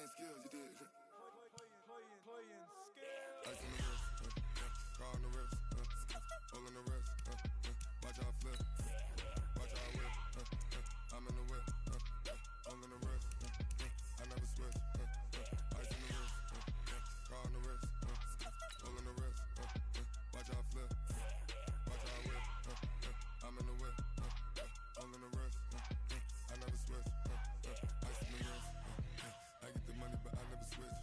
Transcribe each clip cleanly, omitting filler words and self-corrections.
playing skills, you did. Playing skills. Ice in the wrist, car on the wrist, hole in the wrist, watch how I flip, watch how I whip, I'm in the whip, hole in the wrist, I never switch, ice in the wrist, car on the wrist, hole in the wrist, watch how I flip, watch how I whip, I'm in the whip, hole in the wrist, I never switch, ice in the wrist, I get the money but I never switch.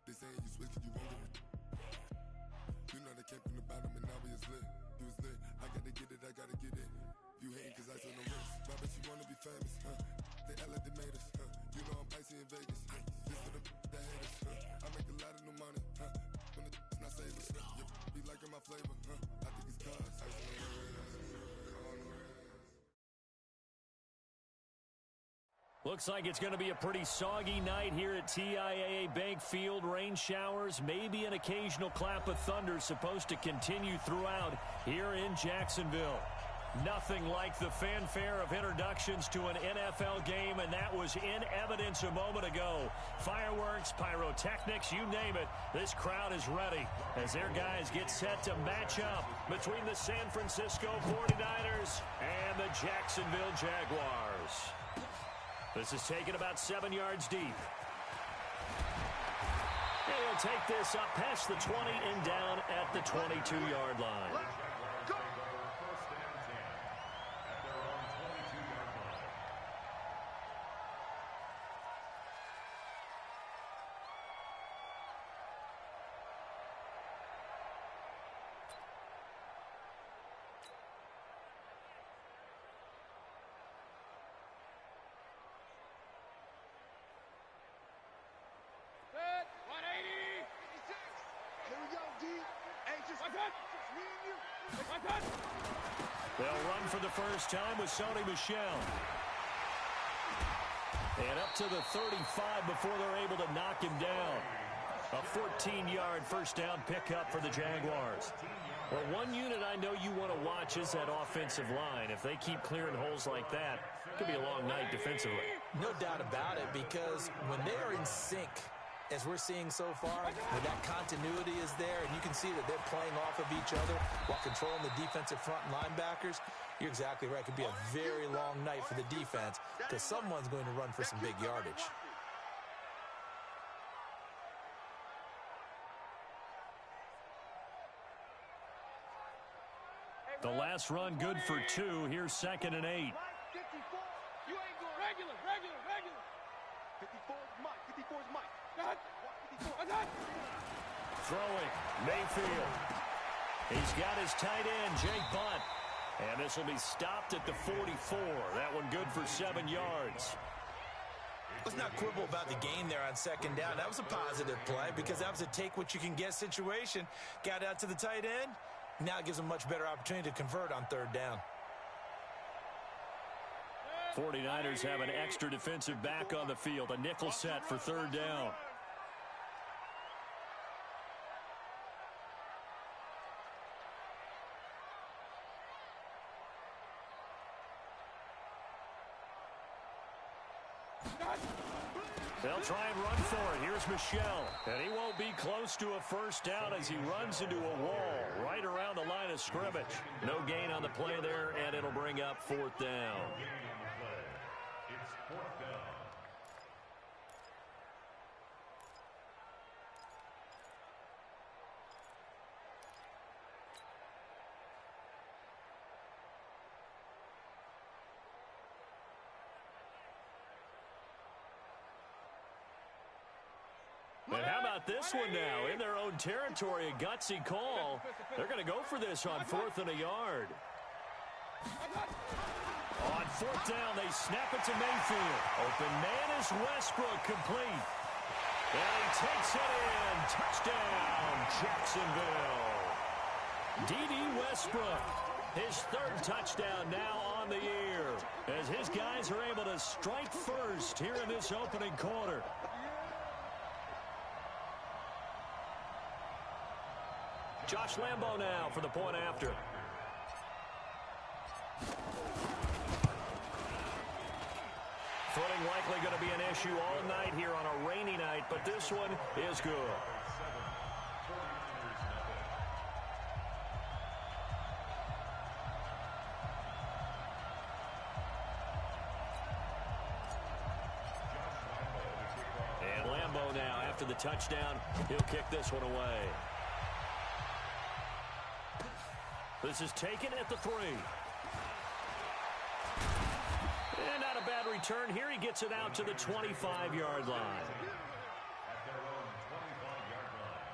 They saying you switch cause you won't get it. You know they came from the bottom and now we is lit. You was lit, I gotta get it, I gotta get it. You hating cause ice on the wrist. Why bet you wanna be famous, They act like they made us, You know I'm icy in Vegas, This for the that hate us, I make a lot of new money, When the not savers, You be liking my flavor, I think it's cause ice on the wrist, car on the wrist. Looks like it's going to be a pretty soggy night here at TIAA Bank Field. Rain showers, maybe an occasional clap of thunder supposed to continue throughout here in Jacksonville. Nothing like the fanfare of introductions to an NFL game, and that was in evidence a moment ago. Fireworks, pyrotechnics, you name it. This crowd is ready as their guys get set to match up between the San Francisco 49ers and the Jacksonville Jaguars. This is taken about 7 yards deep. And he'll take this up past the 20 and down at the 22-yard line. First and 10 at their own 22-yard line. Set. 180. 56. Here we go, D. Anxious. My cut. Just me and you. My cut. They'll run for the first time with Sony Michel. And up to the 35 before they're able to knock him down. A 14-yard first down pickup for the Jaguars. Well, one unit I know you want to watch is that offensive line. If they keep clearing holes like that, it could be a long night defensively. No doubt about it, because when they are in sync, as we're seeing so far, when that continuity is there and you can see that they're playing off of each other while controlling the defensive front and linebackers, you're exactly right. It could be a very long night for the defense because someone's going to run for some big yardage. The last run good for 2. Here's 2nd and 8. 54. You ain't going regular. 54 is Mike. 54 is Mike. Throwing, Mayfield. He's got his tight end, Jake Bunt. And this will be stopped at the 44. That one good for 7 yards. Let's not quibble about the gain there on 2nd down. That was a positive play because that was a take-what-you-can-get situation. Got out to the tight end. Now it gives them a much better opportunity to convert on 3rd down. 49ers have an extra defensive back on the field. A nickel set for 3rd down. They'll try and run for it. Here's Michel. And he won't be close to a first down as he runs into a wall right around the line of scrimmage. No gain on the play there, and it'll bring up 4th down. It's 4th down. And how about this one now? In their own territory, a gutsy call. They're going to go for this on 4th and a yard. On 4th down, they snap it to Mayfield. Open man is Westbrook, complete. And he takes it in. Touchdown, Jacksonville. D.D. Westbrook, his 3rd touchdown now on the year, as his guys are able to strike first here in this opening quarter. Josh Lambo now for the point after. Foot Running likely going to be an issue all night here on a rainy night, but this one is good. And Lambeau now, after the touchdown, he'll kick this one away. This is taken at the 3. And not a bad return here. He gets it out to the 25-yard line. At their own 25-yard line.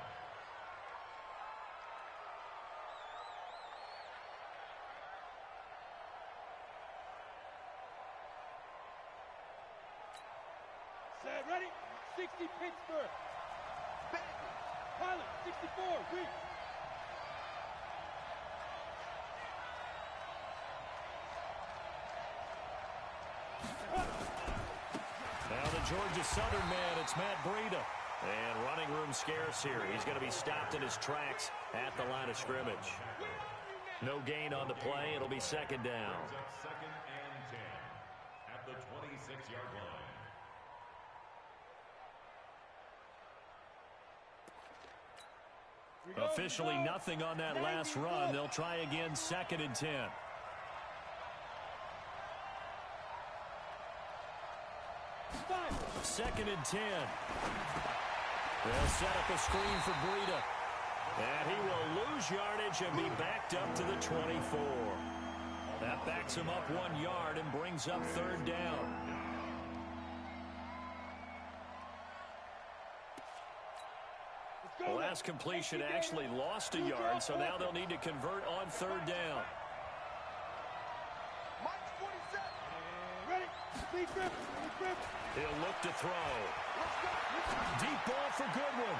Set, ready? 60 Pittsburgh. Pilot, 64, Weeks. Now the Georgia Southern man, it's Matt Breida. And running room scarce here. He's going to be stopped in his tracks at the line of scrimmage. No gain on the play. It'll be second down. Second and 10 at the 26-yard line. Officially nothing on that last run. They'll try again, second and 10. Second and 10. They'll set up a screen for Breida. And he will lose yardage and be backed up to the 24. That backs him up 1 yard and brings up third down. The last completion actually lost a yard, so now they'll need to convert on third down. He'll look to throw. Deep ball for Goodwin.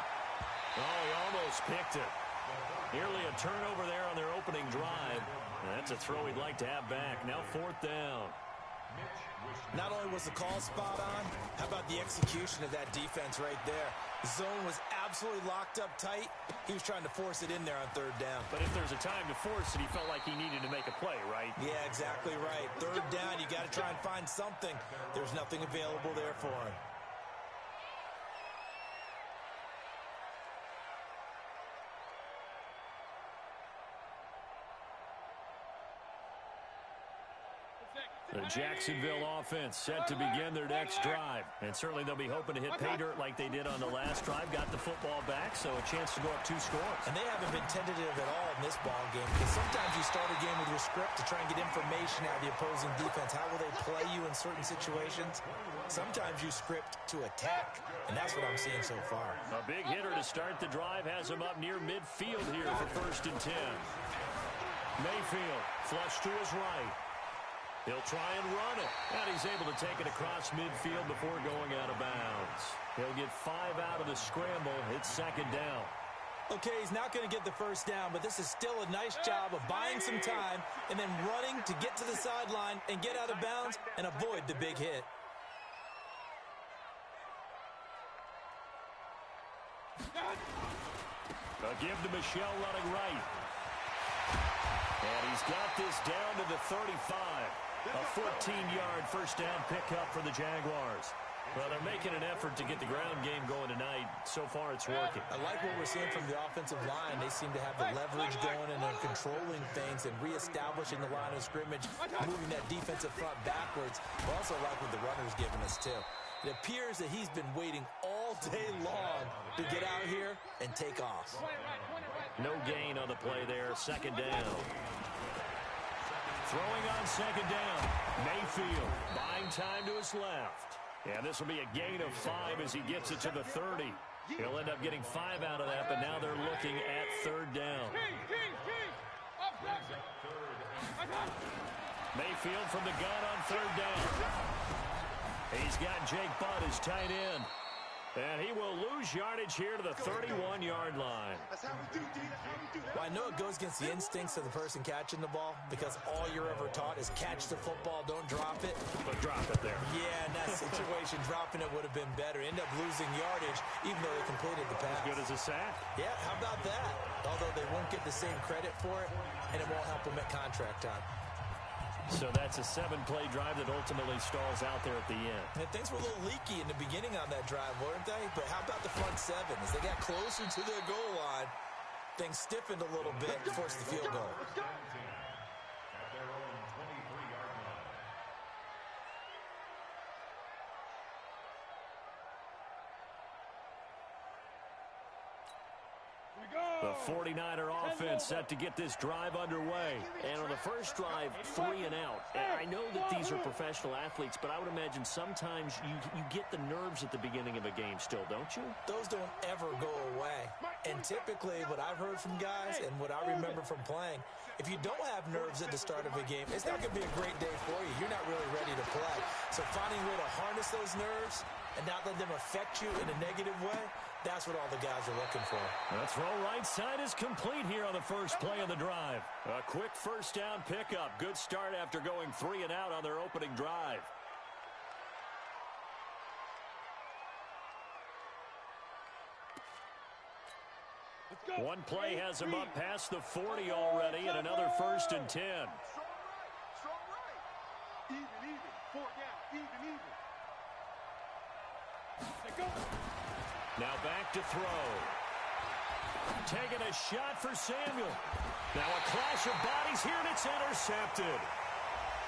Oh, he almost picked it. Nearly a turnover there on their opening drive. That's a throw he'd like to have back. Now fourth down. Not only was the call spot on, how about the execution of that defense right there? The zone was absolutely locked up tight. He was trying to force it in there on third down. But if there's a time to force it, he felt like he needed to make a play, right? Yeah, exactly right. Third down, you got to try and find something. There's nothing available there for him. The Jacksonville offense set to begin their next drive. And certainly they'll be hoping to hit pay dirt like they did on the last drive. Got the football back, so a chance to go up 2 scores. And they haven't been tentative at all in this ball game, because sometimes you start a game with your script to try and get information out of the opposing defense. How will they play you in certain situations? Sometimes you script to attack, and that's what I'm seeing so far. A big hitter to start the drive has him up near midfield here for first and 10. Mayfield flush to his right. He'll try and run it, and he's able to take it across midfield before going out of bounds. He'll get 5 out of the scramble. It's second down. Okay, he's not going to get the first down, but this is still a nice job of buying some time and then running to get to the sideline and get out of bounds and avoid the big hit. A give to Michelle running right. And he's got this down to the 35. A 14-yard first down pickup for the Jaguars. Well, they're making an effort to get the ground game going tonight. So far, it's working. I like what we're seeing from the offensive line. They seem to have the leverage going and they're controlling things and reestablishing the line of scrimmage, moving that defensive front backwards. I also like what the runner's giving us, too. It appears that he's been waiting all day long to get out here and take off. No gain on the play there. Second down. Throwing on second down. Mayfield buying time to his left. And this will be a gain of 5 as he gets it to the 30. He'll end up getting 5 out of that, but now they're looking at third down. Mayfield from the gun on third down. He's got Jake Butt as tight end. And he will lose yardage here to the 31-yard line. Well, I know it goes against the instincts of the person catching the ball because all you're ever taught is catch the football, don't drop it. But drop it there. Yeah, in that situation, dropping it would have been better. End up losing yardage even though they completed the pass. As good as a sack. Yeah, how about that? Although they won't get the same credit for it, and it won't help them at contract time. So that's a 7-play drive that ultimately stalls out there at the end. And things were a little leaky in the beginning on that drive, weren't they? But how about the front 7? As they got closer to their goal line, things stiffened a little bit and forced the field goal. At their own 23-yard line. The 49er offense set to get this drive underway. And on the first drive, 3 and out. And I know that these are professional athletes, but I would imagine sometimes you get the nerves at the beginning of a game still, don't you? Those don't ever go away. And typically, what I've heard from guys and what I remember from playing, if you don't have nerves at the start of a game, it's not going to be a great day for you. You're not really ready to play. So finding a way to harness those nerves and not let them affect you in a negative way, that's what all the guys are looking for. The throw right side is complete here on the first play of the drive. A quick first down pickup. Good start after going 3 and out on their opening drive. One play has him up past the 40 already, and another 1st and 10. Strong right. Even. 4 down. Even. They go. Now back to throw. Taking a shot for Samuel. Now a clash of bodies here, and it's intercepted.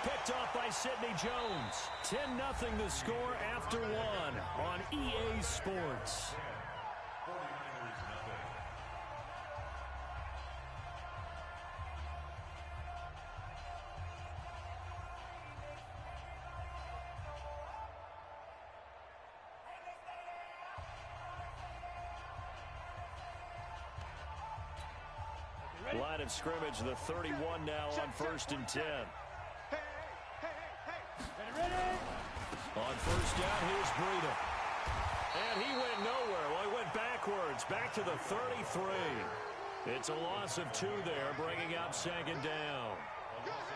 Picked off by Sidney Jones. 10-0 the score after 1 on EA Sports. Line of scrimmage, the 31 now on 1st and 10. Hey. Ready? On 1st down, here's Breida. And he went nowhere. Well, he went backwards, back to the 33. It's a loss of 2 there, bringing up 2nd down.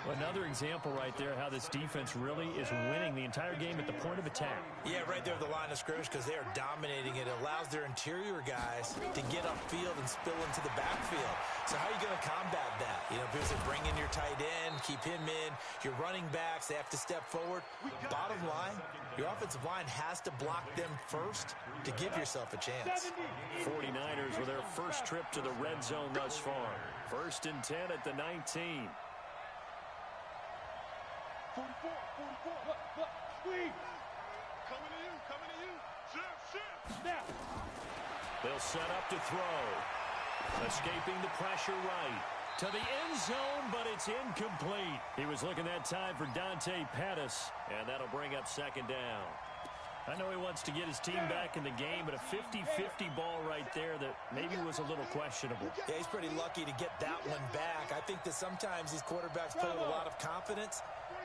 Another example right there how this defense really is winning the entire game at the point of attack. Yeah, right there at the line of scrimmage because they are dominating it. It allows their interior guys to get upfield and spill into the backfield. So how are you going to combat that? You know, because they bring in your tight end, keep him in. Your running backs, they have to step forward. Bottom line, your offensive line has to block them first to give yourself a chance. 49ers with their first trip to the red zone thus far. 1st and 10 at the 19. 44. Look. Squeeze. Coming to you. Shift. Snap. They'll set up to throw. Escaping the pressure right. To the end zone, but it's incomplete. He was looking that time for Dante Pettis, and that'll bring up 2nd down. I know he wants to get his team back in the game, but a 50-50 ball right there that maybe was a little questionable. Yeah, he's pretty lucky to get that one back. I think that sometimes these quarterbacks play with a lot of confidence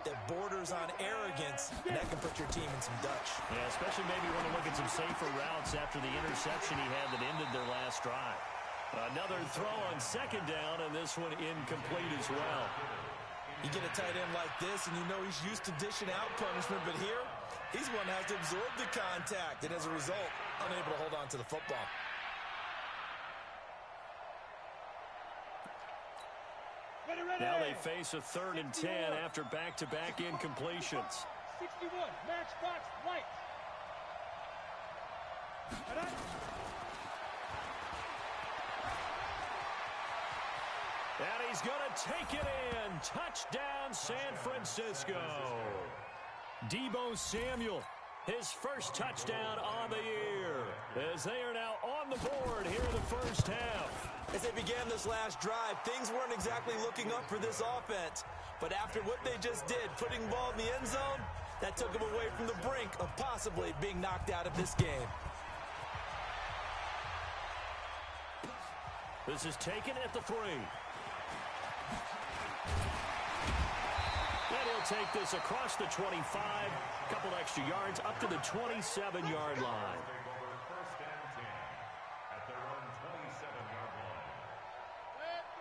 that borders on arrogance, and that can put your team in some Dutch. Yeah, especially maybe when you look at some safer routes after the interception he had that ended their last drive. Another throw on 2nd down, and this one incomplete as well. You get a tight end like this, and you know he's used to dishing out punishment, but here, he's one that has to absorb the contact, and as a result, unable to hold on to the football. Now they face a 3rd and 10 after back-to-back incompletions. 61, matchbox light. And he's going to take it in. Touchdown, San Francisco. Deebo Samuel, his first touchdown on the year, as they are now on the board here in the first half. As they began this last drive, things weren't exactly looking up for this offense. But after what they just did, putting the ball in the end zone, that took them away from the brink of possibly being knocked out of this game. This is taken at the 3. And he'll take this across the 25, a couple extra yards up to the 27-yard line.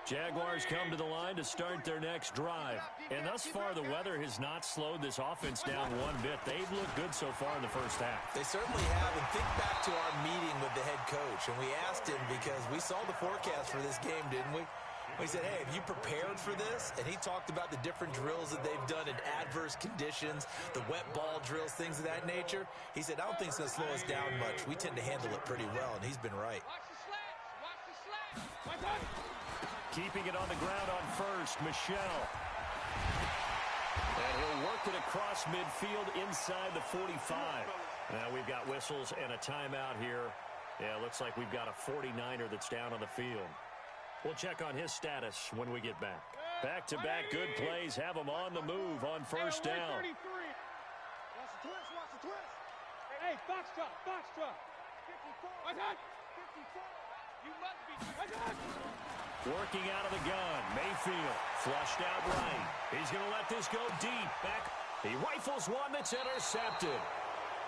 Jaguars come to the line to start their next drive. And thus far, the weather has not slowed this offense down one bit. They've looked good so far in the first half. They certainly have. And think back to our meeting with the head coach. And we asked him because we saw the forecast for this game, didn't we? He said, hey, have you prepared for this? And he talked about the different drills that they've done in adverse conditions, the wet ball drills, things of that nature. He said, I don't think it's going to slow us down much. We tend to handle it pretty well, and he's been right. Keeping it on the ground on first, Michelle. And he'll work it across midfield inside the 45. Now we've got whistles and a timeout here. Yeah, looks like we've got a 49er that's down on the field. We'll check on his status when we get back. Back-to-back good plays have him on the move on first down. Watch the twist, watch the twist. Hey, box truck, box truck. 54. 54. You must be. Working out of the gun. Mayfield flushed out right. He's going to let this go deep. Back. He rifles one that's intercepted.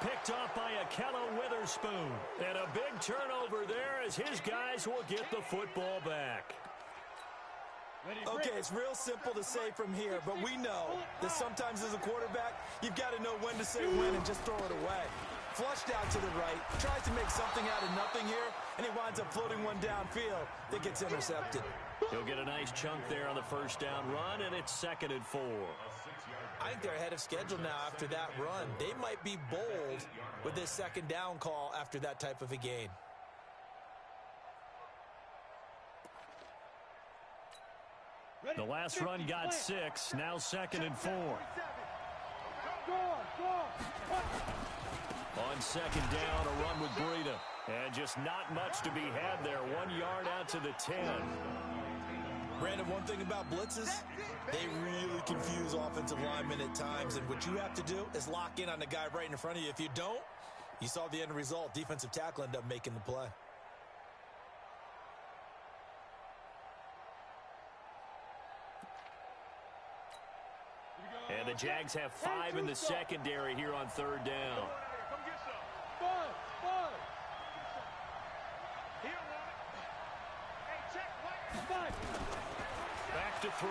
Picked off by Akella Witherspoon. And a big turnover there as his guys will get the football back. Okay, it's real simple to say from here, but we know that sometimes as a quarterback, you've got to know when to say when and just throw it away. Flushed out to the right, tries to make something out of nothing here, and he winds up floating one downfield that gets intercepted. He'll get a nice chunk there on the first down run, and it's 2nd and 4. I think they're ahead of schedule now after that run. They might be bold with this 2nd down call after that type of a gain. The last run got 6, now 2nd and 4. On 2nd down, a run with Breida. And just not much to be had there. 1 yard out to the 10. Brandon, one thing about blitzes, they really confuse offensive linemen at times. And what you have to do is lock in on the guy right in front of you. If you don't, you saw the end result. Defensive tackle ended up making the play. And the Jags have 5 in the secondary here on 3rd down. Back to throw.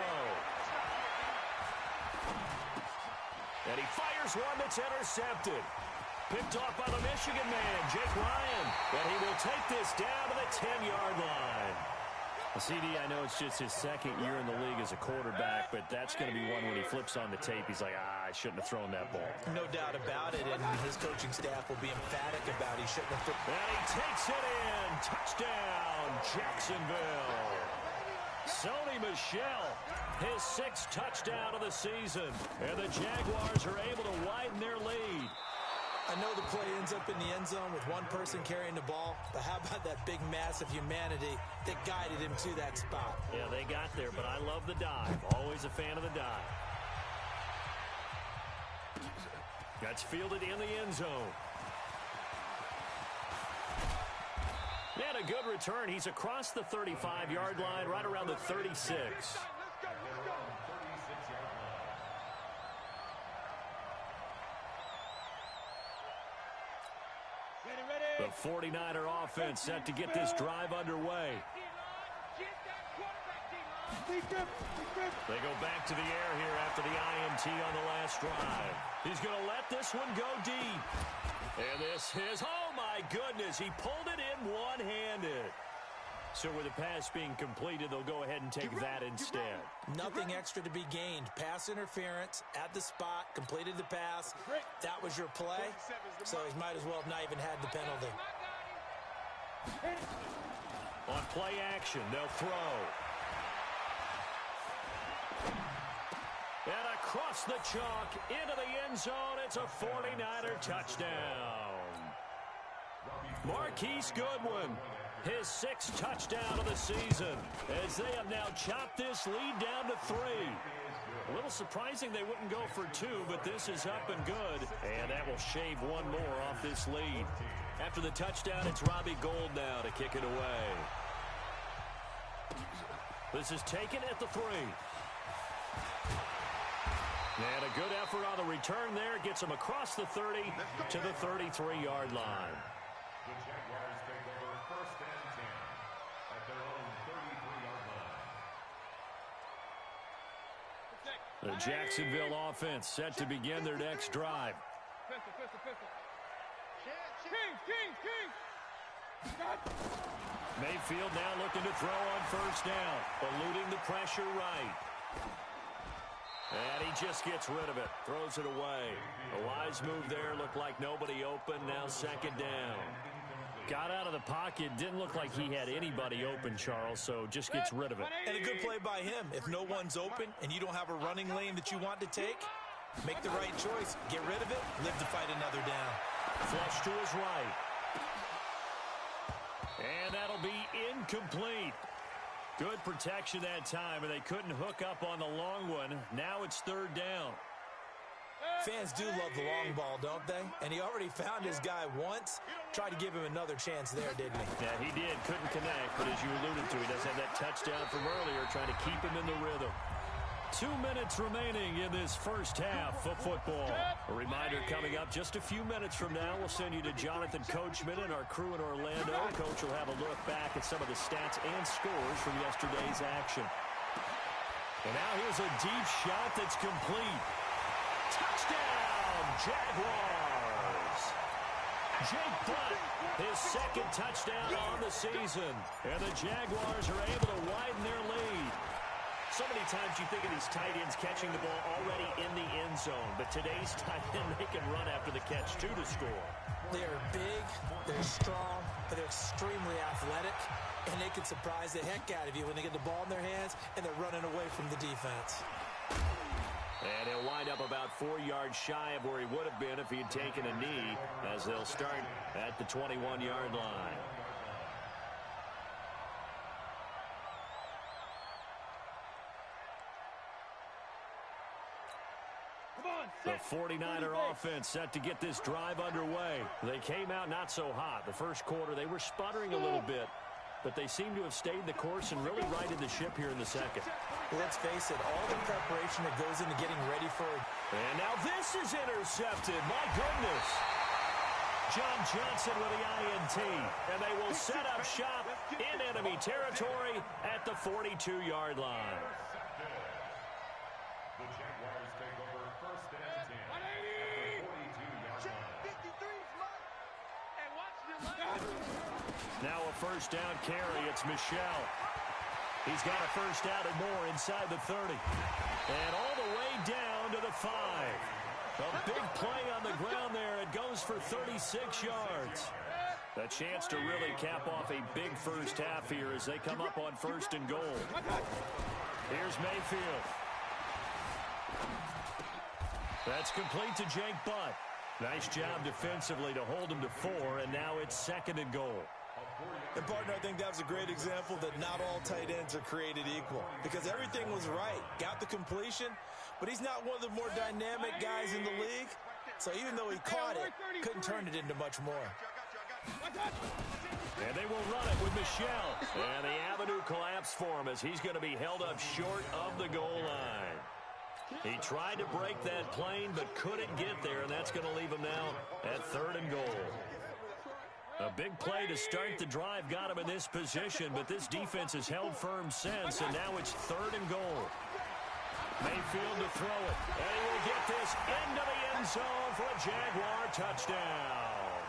And he fires one that's intercepted. Picked off by the Michigan man, Jake Ryan. And he will take this down to the 10-yard line. CD, I know it's just his 2nd year in the league as a quarterback, but that's going to be one when he flips on the tape. He's like, I shouldn't have thrown that ball. No doubt about it, and his coaching staff will be emphatic about he shouldn't have thrown. And he takes it in. Touchdown, Jacksonville. Sony Michel, his 6th touchdown of the season. And the Jaguars are able to widen their lead. I know the play ends up in the end zone with one person carrying the ball, but how about that big mass of humanity that guided him to that spot? Yeah, they got there, but I love the dive. Always a fan of the dive. That's fielded in the end zone. And a good return. He's across the 35-yard line, right around the 36. The 49er offense set to get this drive underway. They go back to the air here after the INT on the last drive. He's going to let this one go deep. And this is, oh my goodness, he pulled it in one-handed. So with the pass being completed, they'll go ahead and take that instead. Nothing extra to be gained. Pass interference at the spot, completed the pass. That was your play, so he might as well have not even had the penalty. On play action, they'll throw. And across the chalk, into the end zone, it's a 49er touchdown. Marquise Goodwin, his 6th touchdown of the season, as they have now chopped this lead down to 3. A little surprising they wouldn't go for 2, but this is up and good, and that will shave one more off this lead. After the touchdown, it's Robbie Gould now to kick it away. This is taken at the 3. And a good effort on the return there. Gets him across the 30 to the 33-yard line. The Jaguars take over 1st and 10 at their own 33-yard line. The Jacksonville offense set to begin their next drive. Mayfield now looking to throw on first down, eluding the pressure right. And he just gets rid of it, throws it away. A wise move there, looked like nobody open, now second down. Got out of the pocket, didn't look like he had anybody open, Charles, so just gets rid of it. And a good play by him. If no one's open and you don't have a running lane that you want to take, make the right choice. Get rid of it, live to fight another down. Flush to his right. And that'll be incomplete. Good protection that time, and they couldn't hook up on the long one. Now it's third down. Fans do love the long ball, don't they? And he already found his guy once. Tried to give him another chance there, didn't he? Yeah, he did. Couldn't connect, but as you alluded to, he does have that touchdown from earlier, trying to keep him in the rhythm. 2 minutes remaining in this first half of football. A reminder coming up just a few minutes from now. We'll send you to Jonathan Coachman and our crew in Orlando. Coach will have a look back at some of the stats and scores from yesterday's action. And now here's a deep shot that's complete. Touchdown, Jaguars! Jake Butt, his second touchdown on the season. And the Jaguars are able to widen their lead. So many times you think of these tight ends catching the ball already in the end zone, but today's tight end, they can run after the catch, too, to score. They're big, they're strong, but they're extremely athletic, and they can surprise the heck out of you when they get the ball in their hands and they're running away from the defense. And he'll wind up about 4 yards shy of where he would have been if he had taken a knee, as they'll start at the 21-yard line. The 49er offense set to get this drive underway. They came out not so hot. The first quarter, they were sputtering a little bit, but they seem to have stayed the course and really righted the ship here in the second. Well, let's face it, all the preparation that goes into getting ready for it. And now this is intercepted. My goodness. John Johnson with the INT. And they will set up shop in enemy territory at the 42-yard line. The Jaguars take over first and 10 at the 42-yard line. Now a first down carry. It's Michelle. He's got a first down and more inside the 30. And all the way down to the 5. A big play on the ground there. It goes for 36 yards. A chance to really cap off a big first half here as they come up on first and goal. Here's Mayfield. That's complete to Jake Butt. Nice job defensively to hold him to 4, and now it's second and goal. And, partner, I think that was a great example that not all tight ends are created equal, because everything was right. Got the completion, but he's not one of the more dynamic guys in the league. So even though he caught it, couldn't turn it into much more. And they will run it with Michelle. And the avenue collapsed for him as he's going to be held up short of the goal line. He tried to break that plane but couldn't get there, and that's going to leave him now at third and goal. A big play to start the drive got him in this position, but this defense has held firm since, and now it's third and goal. Mayfield to throw it, and he will get this into the end zone for a Jaguar touchdown.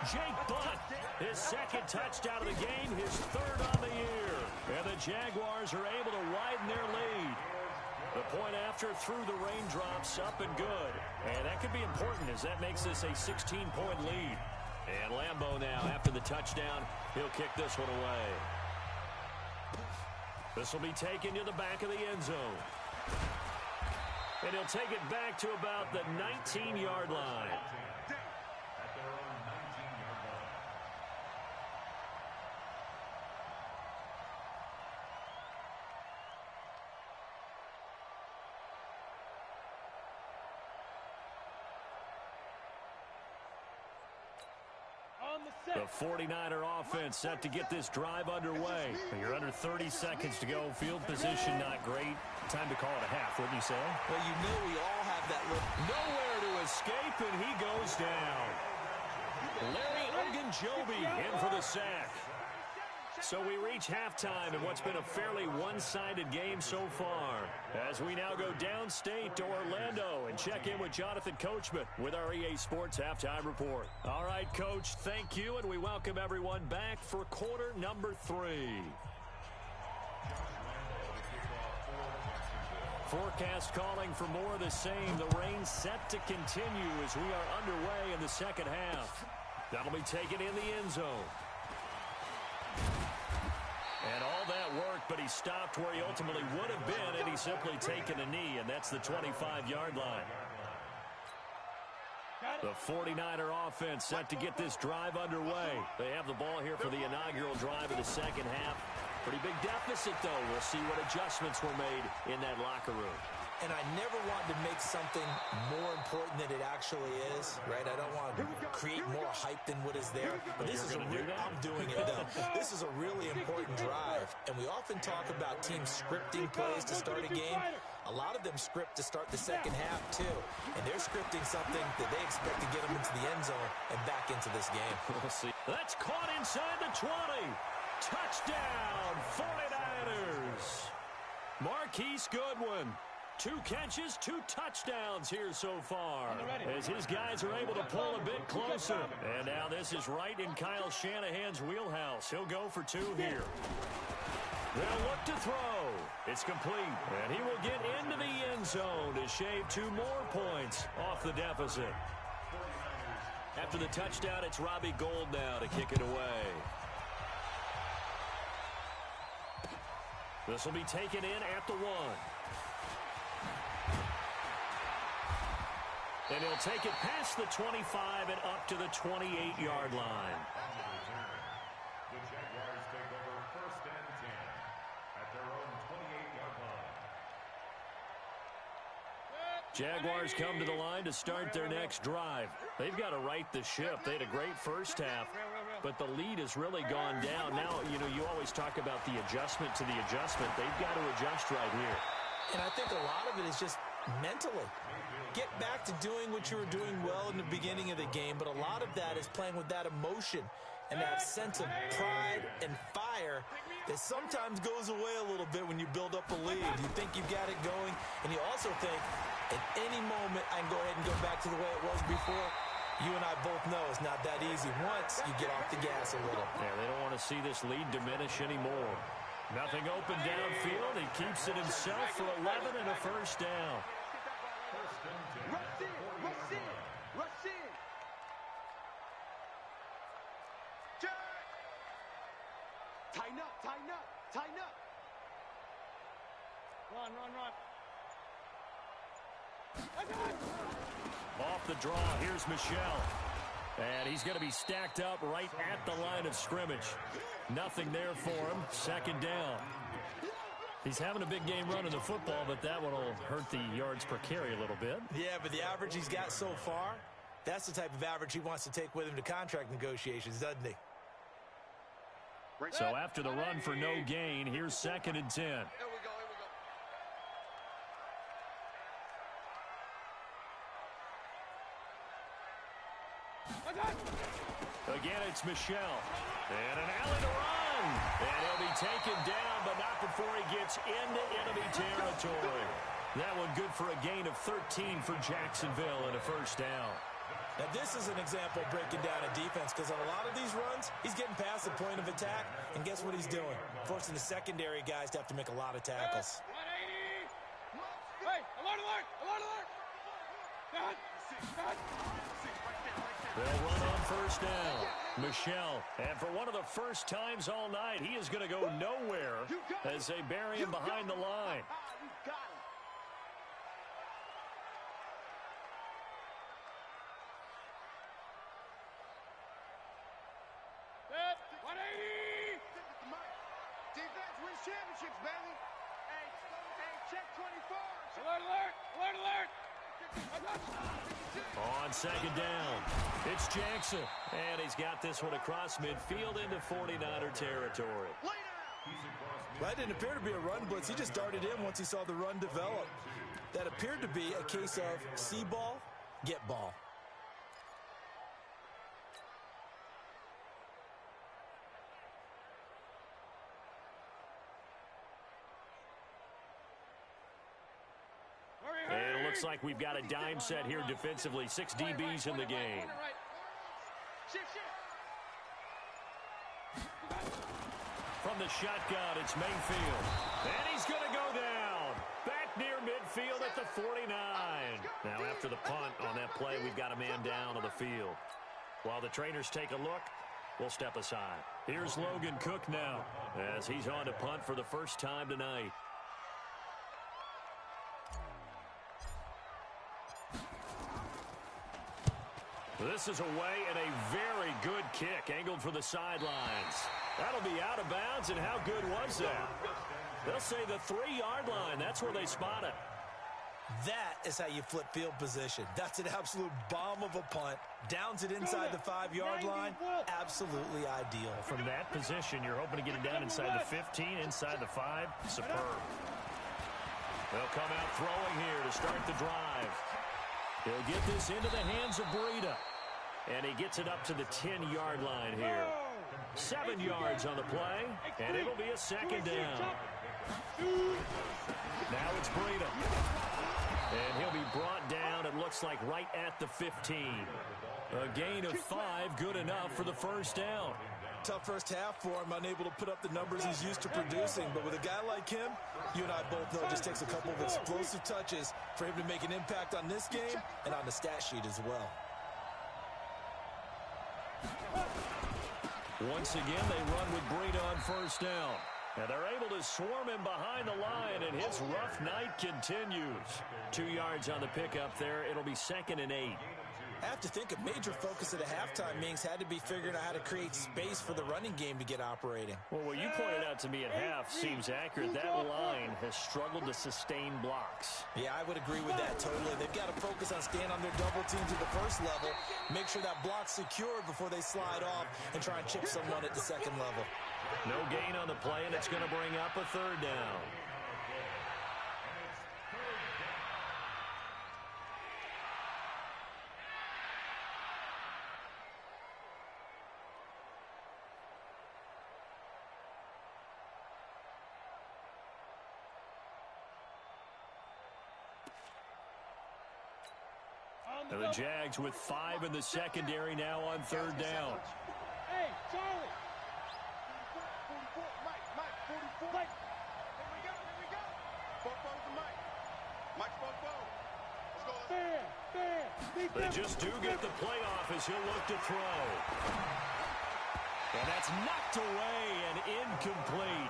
Jake Butt, his second touchdown of the game, his third on the year. And the Jaguars are able to widen their lead. The point after through the raindrops, up and good. And that could be important as that makes this a 16-point lead. And Lambeau now, after the touchdown, he'll kick this one away. This will be taken to the back of the end zone. And he'll take it back to about the 19-yard line. At their own 19-yard line. The 49er offense set to get this drive underway. You're under 30 seconds to go. Field position not great. Time to call it a half, wouldn't you say? Well, you know we all have that look. Nowhere to escape, and he goes down. Larry Ogunjobi in for the sack. So we reach halftime in what's been a fairly one-sided game so far. As we now go downstate to Orlando and check in with Jonathan Coachman with our EA Sports Halftime Report. All right, Coach, thank you, and we welcome everyone back for quarter number 3. Forecast calling for more of the same. The rain set to continue as we are underway in the second half. That'll be taken in the end zone. And all that work, but he stopped where he ultimately would have been had he simply taken a knee, and that's the 25-yard line. The 49er offense set to get this drive underway. They have the ball here for the inaugural drive of the second half. Pretty big deficit, though. We'll see what adjustments were made in that locker room. And I never want to make something more important than it actually is, right? I don't want to create more hype than what is there. But this is I'm doing it, though. This is a really important drive. And we often talk about teams scripting plays to start a game. A lot of them script to start the second half, too. And they're scripting something that they expect to get them into the end zone and back into this game. We'll see. That's caught inside the 20. Touchdown, 49ers. Marquise Goodwin. 2 catches, 2 touchdowns here so far as his guys are able to pull a bit closer. And now this is right in Kyle Shanahan's wheelhouse. He'll go for 2 here. They'll look to throw. It's complete. And he will get into the end zone to shave 2 more points off the deficit. After the touchdown, it's Robbie Gould now to kick it away. This will be taken in at the 1. And he'll take it past the 25 and up to the 28-yard line. The Jaguars take over 1st and 10 at their own 28-yard line. Jaguars come to the line to start their next drive. They've got to right the ship. They had a great first half, but the lead has really gone down. Now, you always talk about the adjustment to the adjustment. They've got to adjust right here. And I think a lot of it is just mentally. Get back to doing what you were doing well in the beginning of the game, but a lot of that is playing with that emotion and that sense of pride and fire that sometimes goes away a little bit when you build up a lead. You think you've got it going, and you also think at any moment I can go ahead and go back to the way it was before. You and I both know it's not that easy once you get off the gas a little. Yeah, they don't want to see this lead diminish anymore. Nothing open downfield. He keeps it himself for 11 and a first down. Rush in. Tighten up. Run. Off the draw, here's Michelle. And he's going to be stacked up right at the line of scrimmage. Nothing there for him. Second down. He's having a big game running the football, but that one will hurt the yards per carry a little bit. Yeah, but the average he's got so far, that's the type of average he wants to take with him to contract negotiations, doesn't he? So after the run for no gain, here's 2nd and 10. Again, it's Michelle. And an alley to run. And he'll be taken down, but not before he gets into enemy territory. That one good for a gain of 13 for Jacksonville and a first down. Now, this is an example of breaking down a defense because on a lot of these runs, he's getting past the point of attack, and guess what he's doing? Forcing the secondary guys to have to make a lot of tackles. 180. Hey, alert. They'll run on first down. Michelle, and for one of the first times all night, he is going to go nowhere as they bury him behind the line. You got him. Defense wins championships, baby. Hey, check 24. Alert. On second down, it's Jackson. And he's got this one across midfield into 49er territory. Well, that didn't appear to be a run blitz. He just darted in once he saw the run develop. That appeared to be a case of see ball, get ball. Looks like we've got a dime set here defensively. 6 DBs in the game. From the shotgun, it's Mayfield. And he's going to go down. Back near midfield at the 49. Now, after the punt on that play, we've got a man down on the field. While the trainers take a look, we'll step aside. Here's Logan Cook now as he's on to punt for the first time tonight. This is away and a very good kick angled for the sidelines. That'll be out of bounds, and how good was that? They'll say the 3-yard line. That's where they spot it. That is how you flip field position. That's an absolute bomb of a punt. Downs it inside the 5-yard line. Absolutely ideal. From that position, you're hoping to get it down inside the 15, inside the 5. Superb. They'll come out throwing here to start the drive. He'll get this into the hands of Breida. And he gets it up to the 10-yard line here. 7 yards on the play, and it'll be a second down. Now it's Breida. And he'll be brought down, it looks like, right at the 15. A gain of 5, good enough for the first down. Tough first half for him, unable to put up the numbers he's used to producing. But with a guy like him, you and I both know it just takes a couple of explosive touches for him to make an impact on this game and on the stat sheet as well. Once again, they run with Breida on first down. And they're able to swarm him behind the line, and his rough night continues. 2 yards on the pickup there. It'll be 2nd and 8. I have to think a major focus at a halftime means had to be figuring out how to create space for the running game to get operating. Well, what you pointed out to me at half seems accurate. That line has struggled to sustain blocks. Yeah, I would agree with that totally. They've got to focus on staying on their double teams at the first level, make sure that block's secured before they slide off and try and chip someone at the second level. No gain on the play, and it's going to bring up a 3rd down. And the Jags with 5 in the secondary now on 3rd down. Hey, Charlie. 44, Mike, 44. Here we go. 44 to Mike. Mike, 44. Let's go. They just do get the playoff as he'll look to throw. And that's knocked away and incomplete.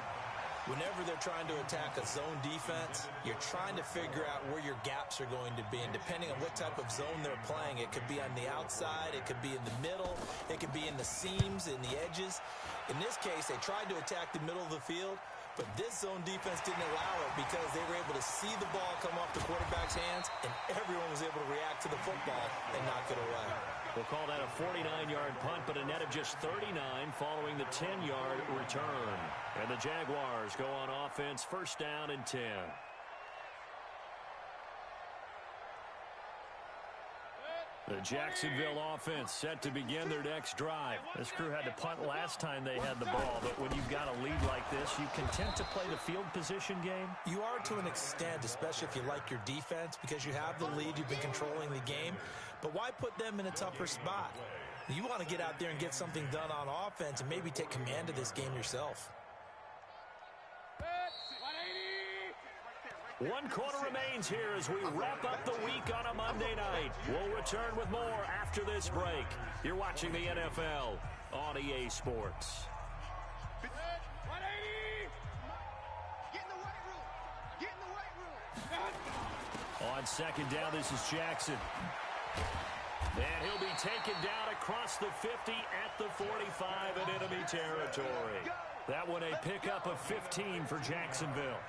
Whenever they're trying to attack a zone defense, you're trying to figure out where your gaps are going to be. And depending on what type of zone they're playing, it could be on the outside, it could be in the middle, it could be in the seams, in the edges. In this case, they tried to attack the middle of the field, but this zone defense didn't allow it because they were able to see the ball come off the quarterback's hands, and everyone was able to react to the football and knock it away. We'll call that a 49-yard punt, but a net of just 39 following the 10-yard return. And the Jaguars go on offense, 1st down and 10. The Jacksonville offense set to begin their next drive. This crew had to punt last time they had the ball, but when you've got a lead like this, you content to play the field position game? You are to an extent, especially if you like your defense, because you have the lead, you've been controlling the game. But why put them in a tougher spot? You want to get out there and get something done on offense and maybe take command of this game yourself. 1 quarter remains here as we wrap up the week on a Monday night. We'll return with more after this break. You're watching the NFL on EA Sports. 180! Get in the weight room! Get in the weight room! On 2nd down, this is Jackson. And he'll be taken down across the 50 at the 45 in enemy territory. That one a pickup of 15 for Jacksonville.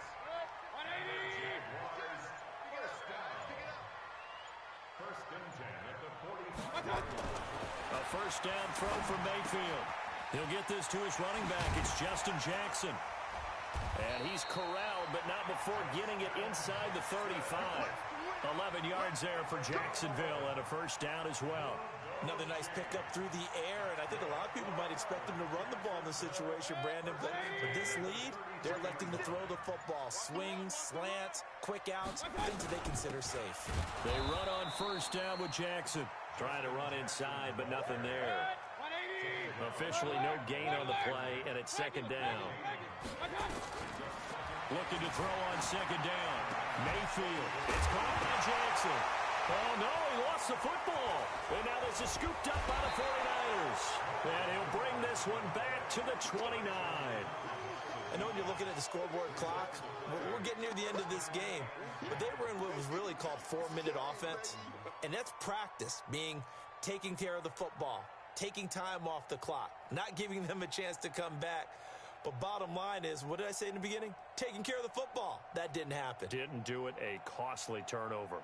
A 1st down throw from Mayfield. He'll get this to his running back. It's Justin Jackson. And he's corralled, but not before getting it inside the 35. 11 yards there for Jacksonville and a 1st down as well. Another nice pickup through the air, and I think a lot of people might expect him to run the ball in this situation, Brandon. But with this lead, they're electing to throw the football. Swings, slants, quick outs, things that they consider safe. They run on first down with Jackson. Trying to run inside, but nothing there. Officially no gain on the play, and it's second down. Looking to throw on second down. Mayfield. It's caught by Jackson. Oh, no, he lost the football. And now this is scooped up by the 49ers. And he'll bring this one back to the 29. I know when you're looking at the scoreboard clock, we're getting near the end of this game, but they were in what was really called 4-minute offense, and that's practice, meaning taking care of the football, taking time off the clock, not giving them a chance to come back. But bottom line is, what did I say in the beginning? Taking care of the football. That didn't happen. Didn't do it. A costly turnover.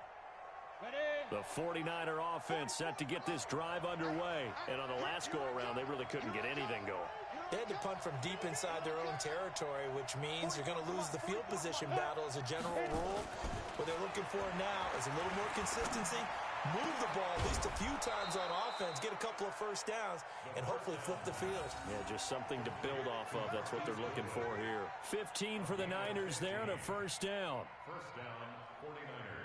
The 49er offense set to get this drive underway. And on the last go-around, they really couldn't get anything going. They had to punt from deep inside their own territory, which means you're going to lose the field position battle as a general rule. What they're looking for now is a little more consistency, move the ball at least a few times on offense, get a couple of first downs, and hopefully flip the field. Yeah, just something to build off of. That's what they're looking for here. 15 for the Niners there and a first down. First down, 49ers.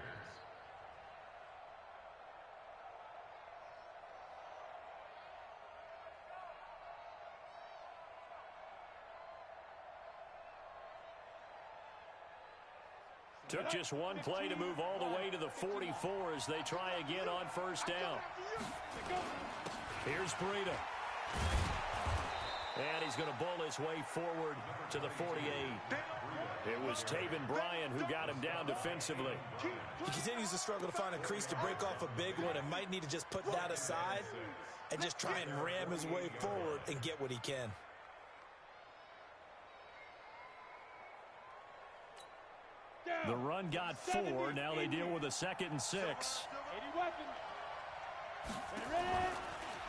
Took just one play to move all the way to the 44 as they try again on first down. Here's Breida. And he's going to bull his way forward to the 48. It was Taven Bryan who got him down defensively. He continues to struggle to find a crease to break off a big one and might need to just put that aside and just try and ram his way forward and get what he can. The run got 4. Now they deal with a 2nd and 6.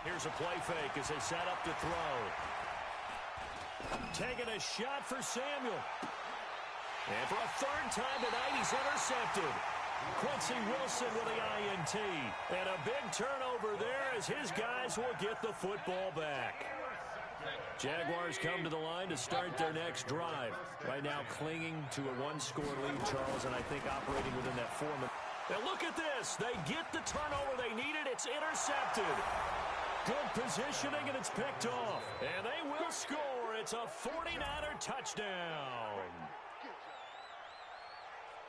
Here's a play fake as they set up to throw. Taking a shot for Samuel. And for a third time tonight, he's intercepted. Quincy Wilson with the INT. And a big turnover there as his guys will get the football back. Jaguars come to the line to start their next drive. Right now clinging to a one-score lead, Charles, and I think operating within that 4-minute. Now look at this. They get the turnover they needed. It's intercepted. Good positioning, and it's picked off. And they will score. It's a 49er touchdown.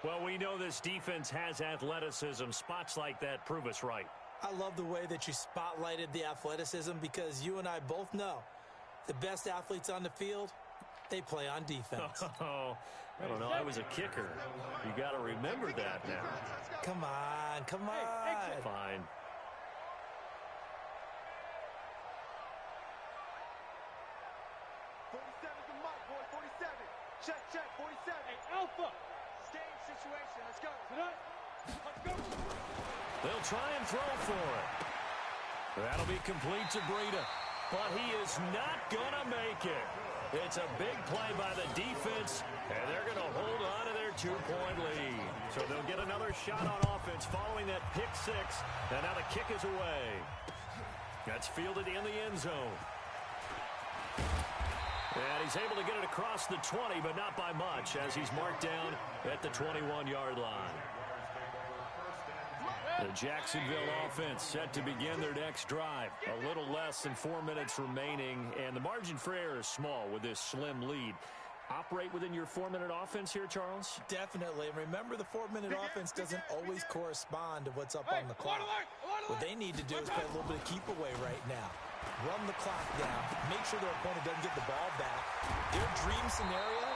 Well, we know this defense has athleticism. Spots like that prove us right. I love the way that you spotlighted the athleticism because you and I both know the best athletes on the field, they play on defense. Oh, I don't know. I was a kicker. You got to remember that now. Come on, come on. Fine. Check, 47. Hey, Alpha. Game situation. Let's go. Let's go. They'll try and throw for it. That'll be complete to Breida. But he is not going to make it. It's a big play by the defense, and they're going to hold on to their 2-point lead. So they'll get another shot on offense following that pick 6. And now the kick is away. That's fielded in the end zone. And he's able to get it across the 20, but not by much, as he's marked down at the 21-yard line. The Jacksonville offense set to begin their next drive. A little less than 4 minutes remaining, and the margin for error is small with this slim lead. Operate within your 4-minute offense here, Charles? Definitely. Remember, the 4-minute offense doesn't always correspond to what's up on the clock. What they need to do is play a little bit of keep away right now. Run the clock down. Make sure their opponent doesn't get the ball back. Their dream scenario,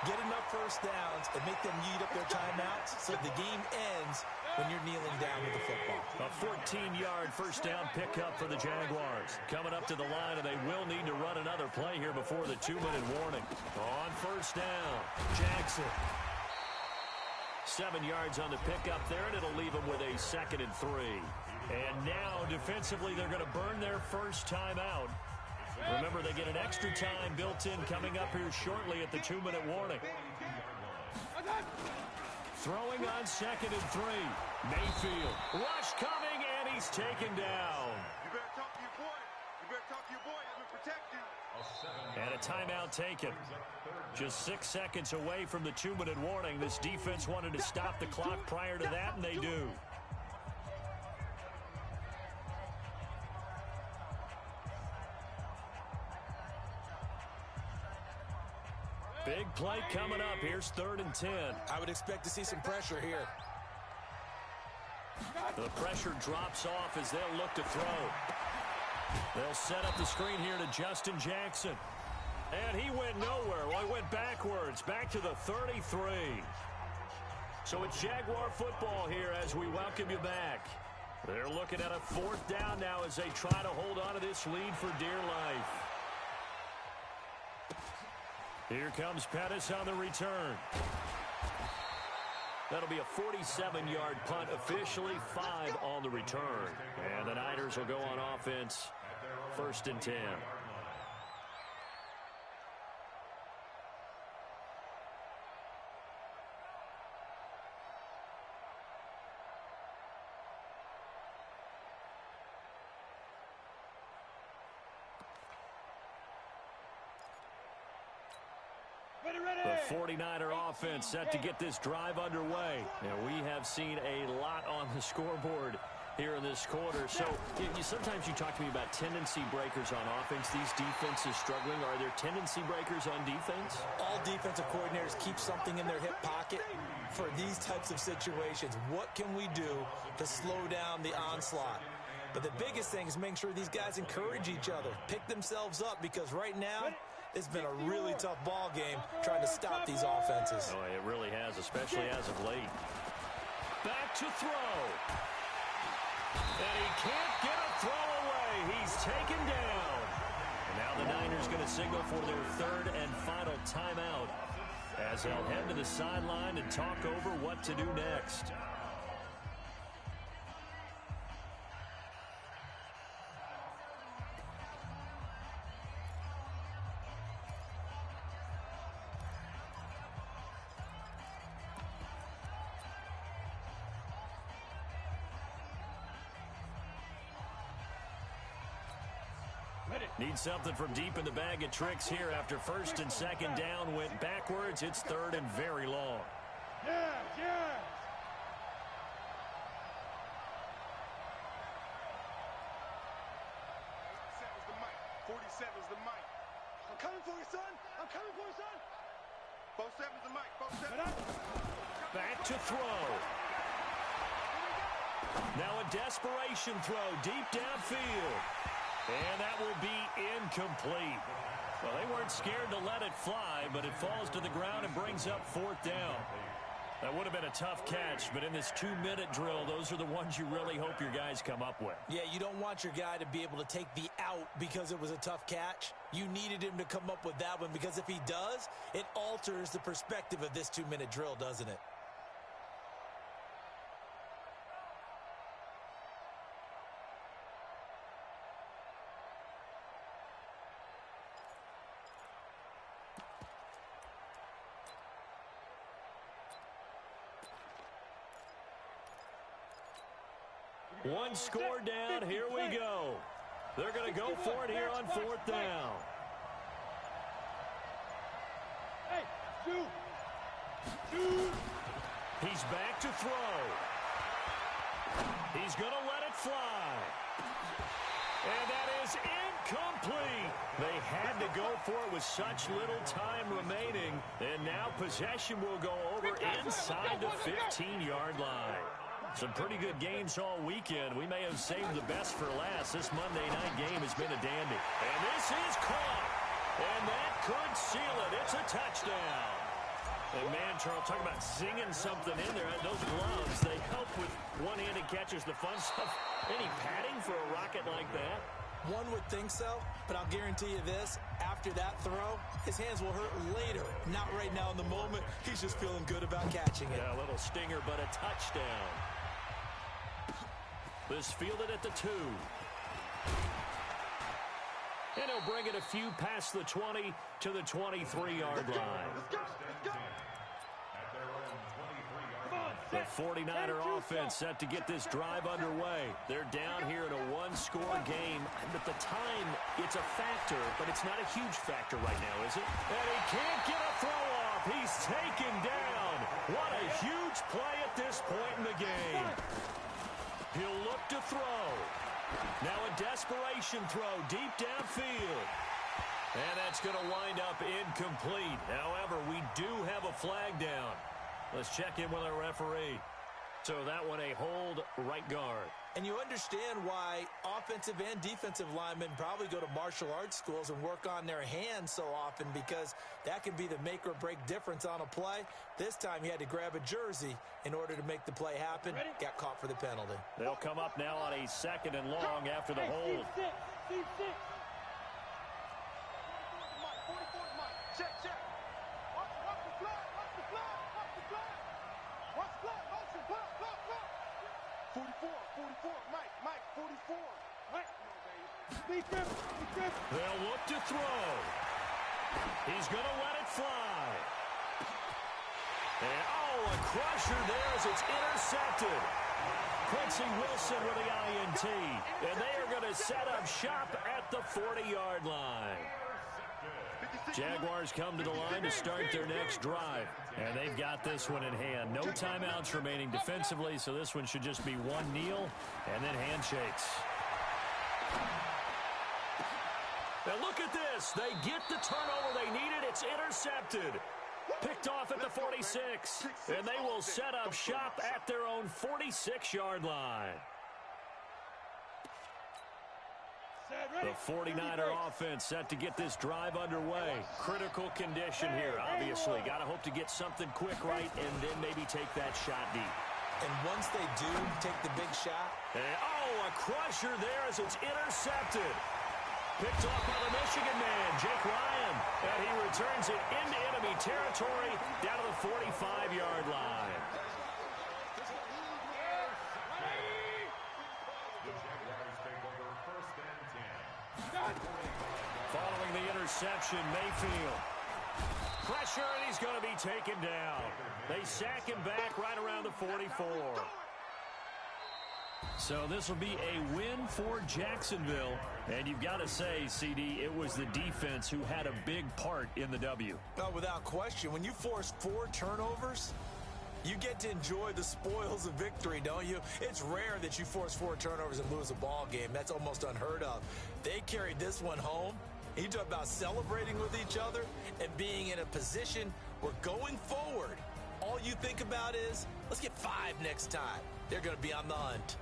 get enough first downs and make them eat up their timeouts so the game ends when you're kneeling down with the football. A 14-yard first down pickup for the Jaguars. Coming up to the line, and they will need to run another play here before the 2-minute warning. On first down, Jackson. 7 yards on the pickup there, and it'll leave them with a 2nd and 3. And now, defensively, they're going to burn their first time out. Remember, they get an extra time built in coming up here shortly at the 2-minute warning. Throwing on 2nd and 3. Mayfield. Rush coming, and he's taken down. You better talk to your boy. You better talk to your boy. He's going to protect you. And a timeout taken. Just 6 seconds away from the 2-minute warning. This defense wanted to stop the clock prior to that, and they do. Big play coming up. Here's 3rd and 10. I would expect to see some pressure here. The pressure drops off as they'll look to throw. They'll set up the screen here to Justin Jackson. And he went nowhere. Well, he went backwards, back to the 33. So it's Jaguar football here as we welcome you back. They're looking at a 4th down now as they try to hold on to this lead for dear life. Here comes Pettis on the return. That'll be a 47-yard punt, officially 5 on the return. And the Niners will go on offense, 1st and 10. The 49er offense set to get this drive underway. And we have seen a lot on the scoreboard here in this quarter. So sometimes you talk to me about tendency breakers on offense. These defenses struggling. Are there tendency breakers on defense? All defensive coordinators keep something in their hip pocket for these types of situations. What can we do to slow down the onslaught? But the biggest thing is making sure these guys encourage each other, pick themselves up, because right now it's been a really tough ball game trying to stop these offenses. Oh, it really has, especially as of late. Back to throw. And he can't get a throw away. He's taken down. And now the Niners going to signal for their 3rd and final timeout as they'll head to the sideline and talk over what to do next. Need something from deep in the bag of tricks here after 1st and 2nd down went backwards. It's 3rd and very long. Yes. 47's the mic. I'm coming for you, son. I'm coming for you, son. 47's the mic. 47. Back to throw. Now a desperation throw deep downfield. And that will be incomplete. Well, they weren't scared to let it fly, but it falls to the ground and brings up 4th down. That would have been a tough catch, but in this 2-minute drill, those are the ones you really hope your guys come up with. Yeah, you don't want your guy to be able to take the out because it was a tough catch. You needed him to come up with that one, because if he does, it alters the perspective of this 2-minute drill, doesn't it? One score down. Here we go. They're going to go for it here on 4th down. Hey, shoot. He's back to throw. He's going to let it fly. And that is incomplete. They had to go for it with such little time remaining. And now possession will go over inside the 15-yard line. Some pretty good games all weekend. We may have saved the best for last. This Monday night game has been a dandy. And this is caught. And that could seal it. It's a touchdown. And man, Charles, talk about singing something in there. Those gloves, they help with one-handed catches, the fun stuff. Any padding for a rocket like that? One would think so, but I'll guarantee you this. After that throw, his hands will hurt later. Not right now in the moment. He's just feeling good about catching it. Yeah, a little stinger, but a touchdown. This fielded at the 2. And he'll bring it a few past the 20 to the 23-yard line. Let's go. At their own 23-yard line. The 49er offense set to get this drive underway. They're down here in a one-score game. At the time, it's a factor, but it's not a huge factor right now, is it? And he can't get a throw off. He's taken down. What a huge play at this point in the game. He'll look to throw. Now a desperation throw deep downfield. And that's going to wind up incomplete. However, we do have a flag down. Let's check in with our referee. So that one a hold right guard. And you understand why offensive and defensive linemen probably go to martial arts schools and work on their hands so often, because that can be the make or break difference on a play. This time he had to grab a jersey in order to make the play happen. Got caught for the penalty. They'll come up now on a 2nd and long after the hold. Check. Watch the flag. Watch the flag. Watch the flag. Watch the flag. Motion. Block. 44. Mike. 44. Mike. They'll look to throw. He's going to let it fly. And, a crusher there as it's intercepted. Quincy Wilson with the INT. And they are going to set up shop at the 40-yard line. Jaguars come to the line to start their next drive. And they've got this one in hand. No timeouts remaining defensively, so this one should just be one kneel and then handshakes. Now look at this. They get the turnover they needed. It's intercepted. Picked off at the 46. And they will set up shop at their own 46-yard line. The 49er offense set to get this drive underway. Critical condition here, obviously. Got to hope to get something quick right and then maybe take that shot deep. And once they do take the big shot. And, a crusher there as it's intercepted. Picked off by the Michigan man, Jake Ryan. And he returns it into enemy territory down to the 45-yard line. Following the interception, Mayfield. Pressure, and he's going to be taken down. They sack him back right around the 44. So this will be a win for Jacksonville. And you've got to say, CD, it was the defense who had a big part in the W. No, without question. When you force 4 turnovers, you get to enjoy the spoils of victory, don't you? It's rare that you force 4 turnovers and lose a ball game. That's almost unheard of. They carried this one home. You talk about celebrating with each other and being in a position where going forward, all you think about is, let's get 5 next time. They're going to be on the hunt.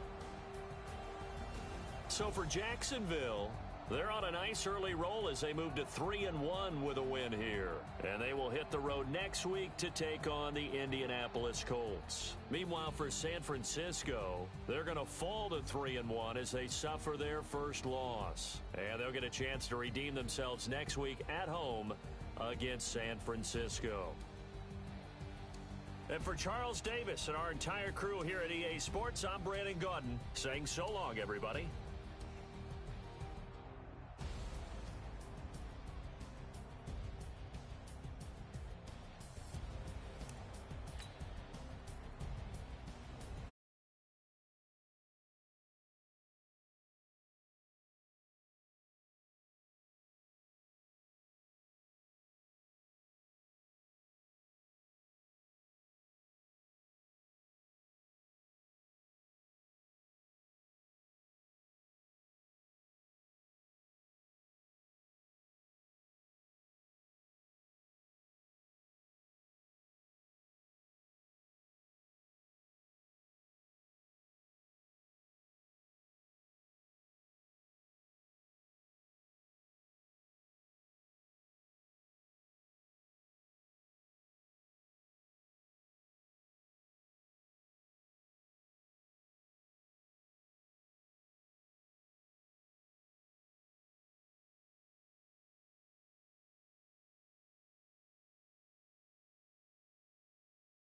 So for Jacksonville, they're on a nice early roll as they move to 3-1 with a win here. And they will hit the road next week to take on the Indianapolis Colts. Meanwhile, for San Francisco, they're going to fall to 3-1 as they suffer their first loss. And they'll get a chance to redeem themselves next week at home against San Francisco. And for Charles Davis and our entire crew here at EA Sports, I'm Brandon Gaudin saying so long, everybody.